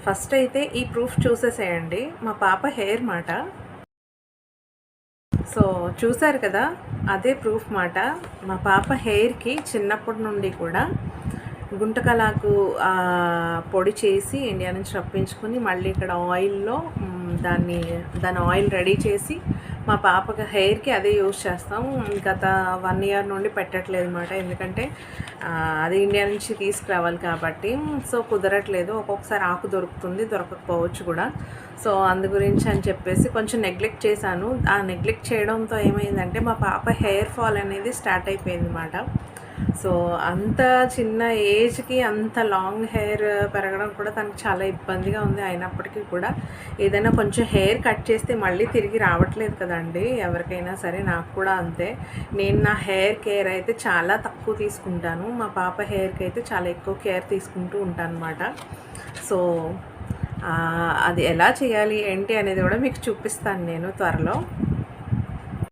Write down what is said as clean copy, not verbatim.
First అయితే ఈ proof చూసేసేయండి. మా పాప హెయిర్ మాట. సో చూసారు కదా, అదే ప్రూఫ్ మాట. మా పాప హెయిర్కి చిన్నప్పటి నుండి కూడా గుంటకలాకు పొడి చేసి ఇండియా నుంచి రప్పించుకొని మళ్ళీ ఇక్కడ ఆయిల్లో దాని ఆయిల్ రెడీ చేసి మా పాపకి హెయిర్కి అదే యూజ్ చేస్తాం. గత 1 ఇయర్ నుండి పెట్టట్లేదు అన్నమాట. ఎందుకంటే అది ఇండియా నుంచి తీసుకురావాలి కాబట్టి. సో కుదరట్లేదు. ఒక్కొక్కసారి ఆకు దొరుకుతుంది, దొరకకపోవచ్చు కూడా. సో అందు గురించి అని చెప్పేసి కొంచెం నెగ్లెక్ట్ చేశాను. ఆ నెగ్లెక్ట్ చేయడంతో ఏమైందంటే మా పాప హెయిర్ ఫాల్ అనేది స్టార్ట్ అయిపోయింది అన్నమాట. సో అంత చిన్న ఏజ్కి అంత లాంగ్ హెయిర్ పెరగడం కూడా తనకు చాలా ఇబ్బందిగా ఉంది. అయినప్పటికీ కూడా ఏదైనా కొంచెం హెయిర్ కట్ చేస్తే మళ్ళీ తిరిగి రావట్లేదు కదండి ఎవరికైనా సరే. నాకు కూడా అంతే. నేను నా హెయిర్ కేర్ అయితే చాలా తక్కువ తీసుకుంటాను. మా పాప హెయిర్కి అయితే చాలా ఎక్కువ కేర్ తీసుకుంటూ ఉంటాను అన్నమాట. సో అది ఎలా చేయాలి ఏంటి అనేది కూడా మీకు చూపిస్తాను నేను త్వరలో.